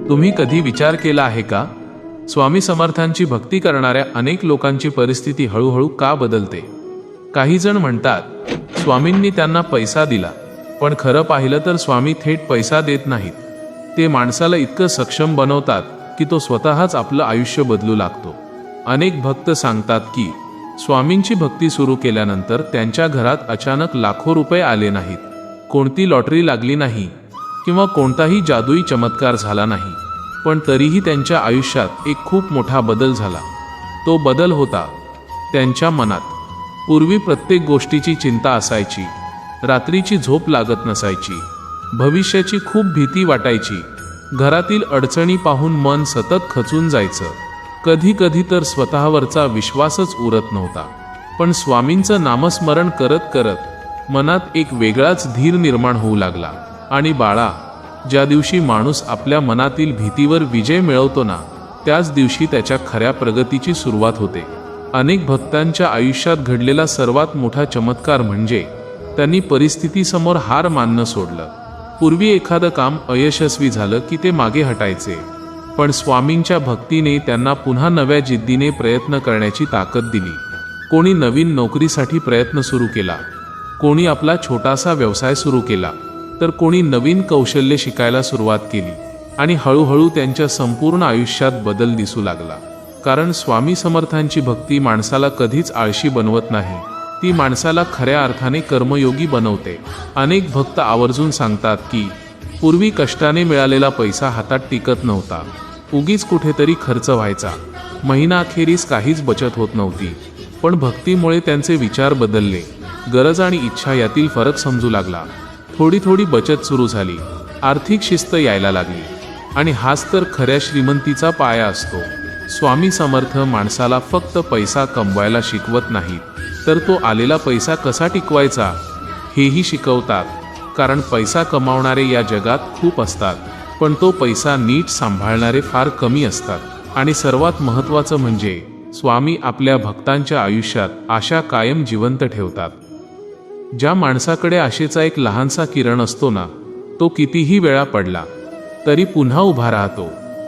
तुम्ही कधी विचार केला आहे का, स्वामी समर्थांची भक्ती करणाऱ्या अनेक लोकांची परिस्थिती हळूहळू का बदलते? काही जण म्हणतात स्वामींनी त्यांना पैसा दिला, पण खरं पाहिलं तर स्वामी थेट पैसा देत नाहीत. ते माणसाला इतकं सक्षम बनवतात की तो स्वतःच आपलं आयुष्य बदलू लागतो. अनेक भक्त सांगतात की स्वामींची भक्ती सुरू केल्यानंतर त्यांच्या घरात अचानक लाखो रुपये आले नाहीत, कोणती लॉटरी लागली नाही किंवा कोणताही जादुई चमत्कार झाला नाही, पण तरीही त्यांच्या आयुष्यात एक खूप मोठा बदल झाला. तो बदल होता त्यांच्या मनात. पूर्वी प्रत्येक गोष्टीची चिंता असायची, रात्रीची झोप लागत नसायची, भविष्याची खूप भीती वाटायची, घरातील अडचणी पाहून मन सतत खचून जायचं, कधी कधी तर स्वतःवरचा विश्वासच उरत नव्हता. पण स्वामींचं नामस्मरण करत करत मनात एक वेगळाच धीर निर्माण होऊ लागला. आणि बाळा, ज्या दिवशी माणूस आपल्या मनातील भीतीवर विजय मिळवतो ना, त्याच दिवशी त्याच्या खऱ्या प्रगतीची सुरुवात होते. अनेक भक्तांच्या आयुष्यात घडलेला सर्वात मोठा चमत्कार म्हणजे त्यांनी परिस्थितीसमोर हार मानणं सोडलं. पूर्वी एखादं काम अयशस्वी झालं की ते मागे हटायचे, पण स्वामींच्या भक्तीने त्यांना पुन्हा नव्या जिद्दीने प्रयत्न करण्याची ताकद दिली. कोणी नवीन नोकरीसाठी प्रयत्न सुरू केला, कोणी आपला छोटासा व्यवसाय सुरू केला, तर कोणी नवीन कौशल्य शिकायला सुरुवात केली. आणि हळूहळू त्यांच्या संपूर्ण आयुष्यात बदल दिसू लागला. कारण स्वामी समर्थांची भक्ती माणसाला कधीच आळशी बनवत नाही, ती माणसाला खऱ्या अर्थाने कर्मयोगी बनवते. अनेक भक्त आवर्जून सांगतात की पूर्वी कष्टाने मिळालेला पैसा हातात टिकत नव्हता, उगीच कुठेतरी खर्च व्हायचा, महिनाअखेरीस काहीच बचत होत नव्हती. पण भक्तीमुळे त्यांचे विचार बदलले, गरज आणि इच्छा यातील फरक समजू लागला. थोडी थोडी बचत सुरू झाली, आर्थिक शिस्त यायला लागली, आणि हाच तर खऱ्या श्रीमंतीचा पाया असतो. स्वामी समर्थ माणसाला फक्त पैसा कमवायला शिकवत नाहीत, तर तो आलेला पैसा कसा टिकवायचा हेही शिकवतात. कारण पैसा कमावणारे या जगात खूप असतात, पण तो पैसा नीट सांभाळणारे फार कमी असतात. आणि सर्वात महत्त्वाचं म्हणजे स्वामी आपल्या भक्तांच्या आयुष्यात आशा कायम जिवंत ठेवतात. ज्या माणसाकडे आशेचा एक लहानसा किरण असतो ना, तो कितीही वेळा पडला तरी पुन्हा उभा राहतो,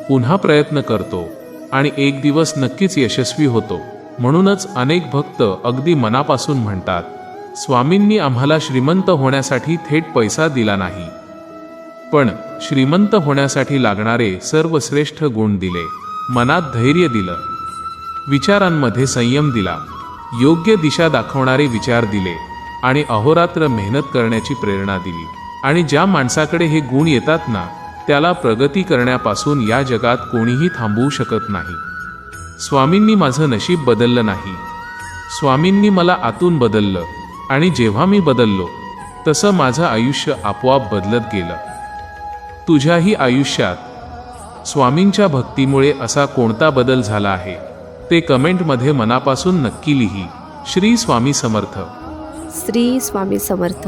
पुन्हा प्रयत्न करतो, आणि एक दिवस नक्कीच यशस्वी होतो. म्हणूनच अनेक भक्त अगदी मनापासून म्हणतात, स्वामींनी आम्हाला श्रीमंत होण्यासाठी थेट पैसा दिला नाही, पण श्रीमंत होण्यासाठी लागणारे सर्वश्रेष्ठ गुण दिले. मनात धैर्य दिलं, विचारांमध्ये संयम दिला, योग्य दिशा दाखवणारे विचार दिले, आणि अहोरात्र मेहनत करण्याची प्रेरणा दिली. आणि ज्या माणसाकडे हे गुण येतात ना, त्याला प्रगती करण्यापासून या जगात कोणीही थांबवू शकत नाही. स्वामींनी माझं नशीब बदललं नाही, स्वामींनी मला आतून बदललं, आणि जेव्हा मी बदललो तसं माझं आयुष्य आपोआप बदलत गेलं. तुझ्याही आयुष्यात स्वामींच्या भक्तीमुळे असा कोणता बदल झाला आहे ते कमेंटमध्ये मनापासून नक्की लिही. श्री स्वामी समर्थ. श्री स्वामी समर्थ.